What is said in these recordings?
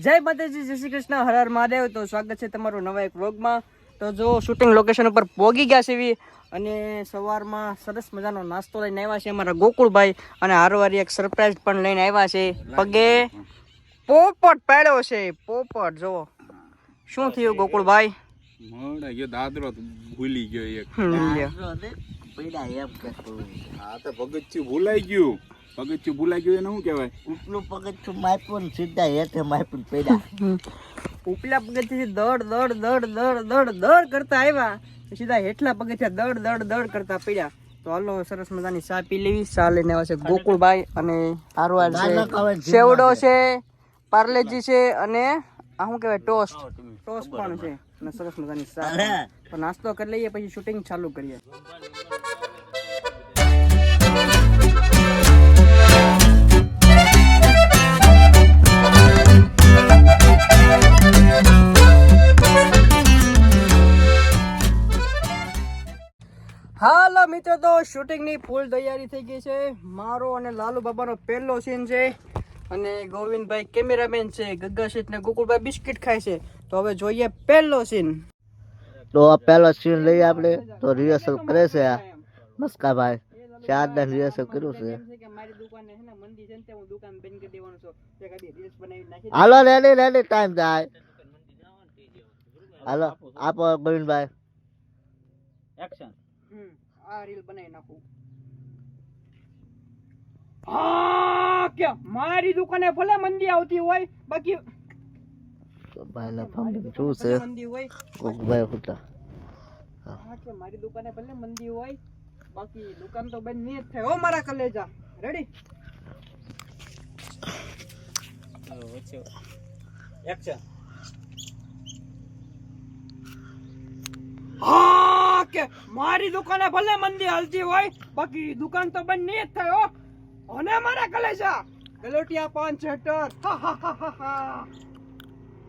જય માતાજી, જય શ્રી કૃષ્ણ, હર હર મહાદેવ। તો સ્વાગત છે તમારું નવા એક વ્લોગમાં। તો જો શૂટિંગ લોકેશન ઉપર પહોંચી ગયા છે અને સવારમાં સરસ મજાનો નાસ્તો લઈને આવ્યા છે અમારા ગોકુળભાઈ અને હારવારી એક સરપ્રાઈઝ પણ લઈને આવ્યા છે। પગે પોપટ પાડ્યો છે, પોપટ જો શું થયું ગોકુળભાઈ? મોડા ગયો દાદરો ભૂલી ગયો એક પૈડા એમ કહેતો આ તો પગથિયું ભૂલાઈ ગયું એને શું કહેવાય? ઉપલું પગથિયું માપ્યું ને સીધા હેઠે માપ્યું પૈડા ઉપલા પગથિયાથી દડ દડ દડ દડ દડ દડ કરતા આવ્યા, સીધા હેઠલા પગથિયા દડ દડ દડ કરતા પડ્યા। તો હાલો સરસ મજાની ચા પી લેવી। ચા લઈને આવ્યા છે ગોકુળભાઈ અને હારવાર છે, સેવડો છે, પાર્લેજી છે અને આ શું કહેવાય ટોસ્ટ પણ છે અને સરસ મજાની ચા। તો નાસ્તો કરી લઈએ પછી શૂટિંગ ચાલુ કરીએ। હાલો મિત્રો, તો શૂટિંગની ફૂલ તૈયારી થઈ ગઈ છે। મારો અને લાલુ બાબાનો પહેલો સીન છે અને ગોવિંદભાઈ કેમેરામેન છે, ગગ્ગા શેઠ ને ગોકુળભાઈ બિસ્કિટ ખાય છે। તો હવે જોઈએ પહેલો સીન। તો આ પહેલો સીન લઈએ આપણે। તો રિહર્સલ કરે છે આ મસ્કાભાઈ, 4 દાન રિહર્સલ કર્યું છે। હાલો રેડી ટાઈમ થાય। હાલો આપો ગોવિંદભાઈ એક્શન। આ રીલ બનાવી નાખું। હા કે મારી દુકાને ભલે મંદી આવતી હોય, બાકી ભાઈલા ફામી શું છે મંદી હોય ગોકુભાઈ ફૂટા। હા કે મારી દુકાને ભલે મંદી હોય, બાકી દુકાન તો બંધ નહીં જ થાય હો મારા કલેજા। Ready action. હા કે મારી દુકાને ભલે મંદી હાલતી હોય, બાકી દુકાન તો બંધ નહીં જ થાય હો અને મારા કલેજા ગલોટિયા પાન છટર।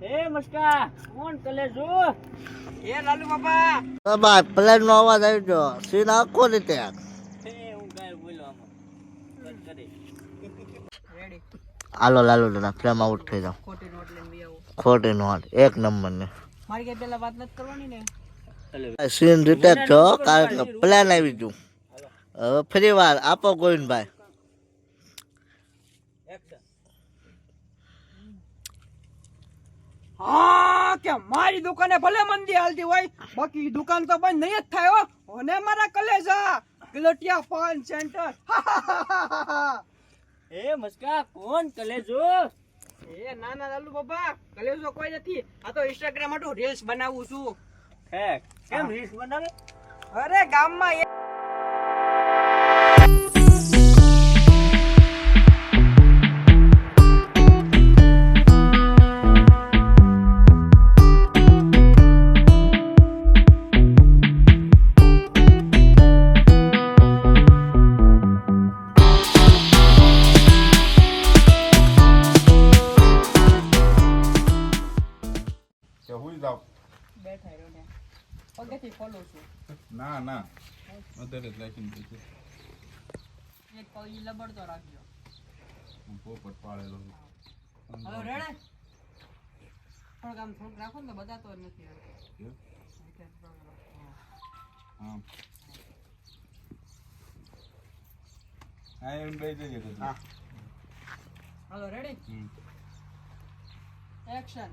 હે મસ્કા કોણ કલેજો? હે લાલુ બાબા બાબા પ્લેન નો અવાજ આવી ગયો, સીન આખો રીતે હે હું કાય બોલો આમાં કટ કરી રેડી। હાલો લાલુ ના ફ્રેમ આઉટ થઈ જાવ। ખોટી નોટ લઈને બી આવો, ખોટી નોટ 1 નંબર ને મારી કે પેલા વાત નથી કરવાની ને। સીન રિટેક છો કારણ કે પ્લાન આવી ગયું। હવે ફરી વાર આપો ગોવિંદભાઈ એક્શન। હા કે મારી દુકાને ભલે મંદી હાલતી હોય, બાકી દુકાન તો બંધ નહીં જ થાય હો અને મારા કલેજા ગલોટિયા પાન સેન્ટર। એ મસ્કા કોણ કલેજો? એ ના ના લાલુ બાબા કલેજો કોઈ નથી, આ તો ઇન્સ્ટાગ્રામ માટે રીલ્સ બનાવું છું। હે કેમ રીલ્સ બનાવે? અરે ગામમાં બેઠા રહ્યો પગેથી ફોલો છું। ના ના વધારે જ લાગીને પછી એક પગ લબડતો રાખજો। પોપટ પાડેલો હવે રેડે થોડુંક આમ થોડુંક રાખો ને તો બધા તો નથી હા હા એમ બે જઈએ તો હા હાલો રેડી એક્શન।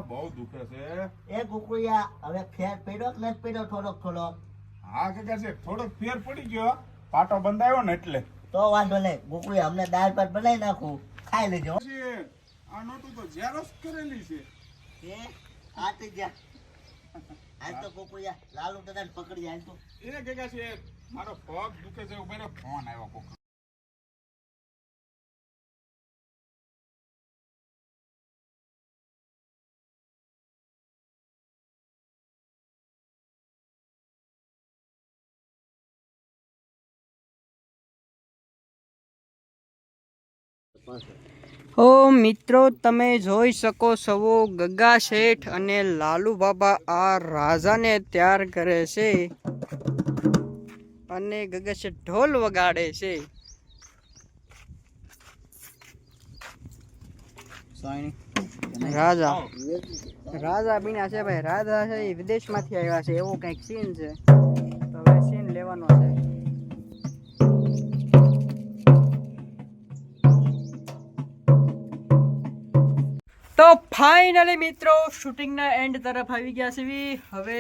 બહુ દુખે છે એ ગોકુળિયા હવે ફેર પડ્યો કે નથી પડ્યો? થોડોક હા કે છે થોડોક ફેર પડી ગયો, પાટો બંધાયો ને એટલે। તો વાંધો નહીં ગોકુળિયા, અમને દાળ ભાત બનાવી નાખું, ખાઈ લેજો। આ નોટું તો ઝેરોક્સ કરેલી છે એ આતી જા આજ તો ગોકુળિયા લાલુ દાદાને પકડી આલ તો એ કે છે મારો પગ દુખે છે, ઉભેરો ફોન આવ્યો કોક। ઓ મિત્રો તમે જોઈ શકો છો ગગ્ગા શેઠ અને લાલુ બાબા આ રાજાને તૈયાર કરે છે અને ગગા છે ઢોલ વગાડે છે. રાજા બીના છે ભાઈ. રાજા છે એ વિદેશમાંથી આવ્યા છે, એવો કંઈક સીન છે. તો હવે સીન લેવાનો છે. તો ફાઇનલી મિત્રો શૂટિંગના એન્ડ તરફ આવી ગયા છે. હવે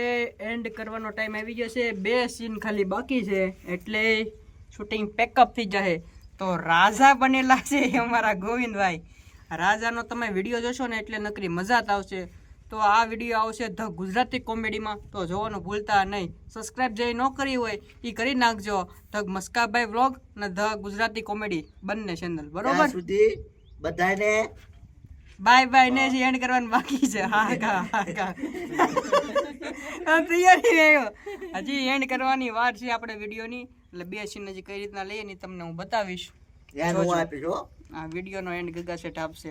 એન્ડ કરવાનો ટાઈમ આવી ગયો છે. 2 સીન ખાલી બાકી છે એટલે શૂટિંગ પેકઅપ થઈ જશે. તો રાજા બનેલા છે અમારા ગોવિંદભાઈ. રાજાનો તમે વિડીયો જોશો ને એટલે નકરી મજા જ આવશે. તો આ વિડીયો આવશે ધ ગુજરાતી કોમેડીમાં, તો જોવાનું ભૂલતા નહીં. સબસ્ક્રાઇબ જે ન કરી હોય એ કરી નાખજો. ધ મસ્કાભાઈ વ્લોગ અને ધ ગુજરાતી કોમેડી બંને ચેનલ, બરોબર? સુધી બધાને બાય બાય ને જ એન્ડ કરવાનું બાકી છે. હા કા તૈયારી રહ્યો, હજી એન્ડ કરવાની વાર છે આપણે વિડીયોની. એટલે 2 સીન હજી કઈ રીતના લઈએ ને તમને હું બતાવીશ. આ વિડીયોનો એન્ડ ગગા સેટ આપશે,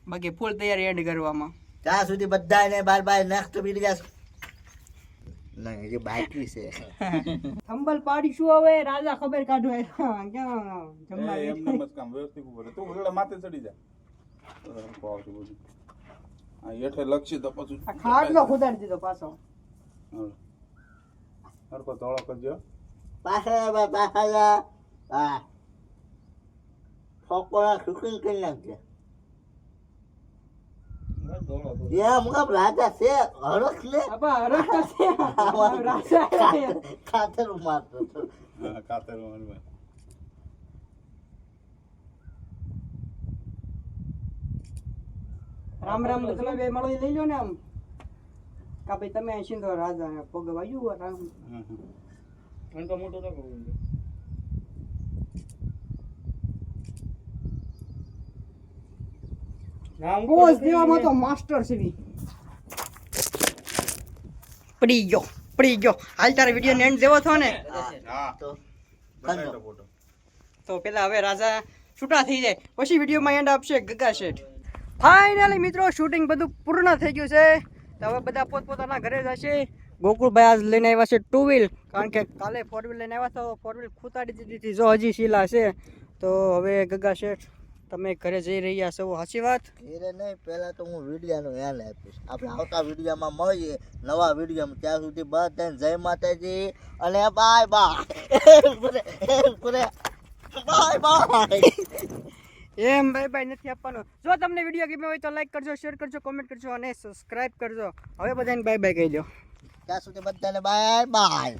બાકી ફૂલ તૈયારી એન્ડ કરવામાં. ત્યાં સુધી બધાને બાય બાય. નેક્સ્ટ વિડીયો નહીં, હજી બાકી છે. થંબલ પાડીશું હવે. રાજા ખબર કાઢો ક્યાં જમવા એમને મત કામ વ્યવસ્થિત ઉભો રહે. તું ઓલા માથે ચડી જા. આવશે બધું. આ હેઠે લક્ષી તો પછી આ ખાટલો ખુદાડી દીધો પાછો. હરકો ધોળો કરજો. પાછા હા ફોકોના શૂટિંગ કરી નાખજે. રાજા છે હરખ લે. ખાતર મારતો કાતર રામ રામ તો તમે બે મળી લઈ લો ને આમ. કા ભાઈ તમે સિંધો રાજા પગ વાગ્યું રામ. ઘંટો મોટો રાખો. પોઝ દેવામાં તો માસ્ટર છે. પડી ગયો. હાલ તારે વિડીયો ને એન્ડ દેવો થો ને. હા તો બતાવી ફોટો. તો પેલા હવે રાજા છૂટા થઈ જાય પછી વિડીયોમાં એન્ડ આપશે ગગા શેઠ. ફાઇનલી મિત્રો શૂટિંગ બધું પૂર્ણ થઈ ગયું છે. તો હવે બધા પોતપોતાના ઘરે જશે. ગોકુળભાઈ આજ લઈને આવ્યા છે 2 વ્હીલ, કારણ કે કાલે 4 વ્હીલ લઈને આવ્યા તો 4 વ્હીલ ખૂતાડી દીધી હતી. જો હજી શીલા છે. તો હવે ગગા શેઠ તમે ઘરે જઈ રહ્યા છો, સાચી વાત? ઘરે નહીં, પહેલા તો હું વિડીયોનો એન્ડ આપીશ. આપણે આવતા વિડીયોમાં મળીએ નવા વિડીયોમાં. ત્યાં સુધી બધાને જય માતાજી અને બાય બાય. Bye bye. એમ બાય નથી આપવાનું. જો તમને વિડીયો ગમ્યો હોય તો લાઈક કરજો, શેર કરજો, કોમેન્ટ કરજો અને સબસ્ક્રાઇબ કરજો. હવે બધાને બાય બાય કહી દો. ત્યાં સુધી બધાને બાય બાય.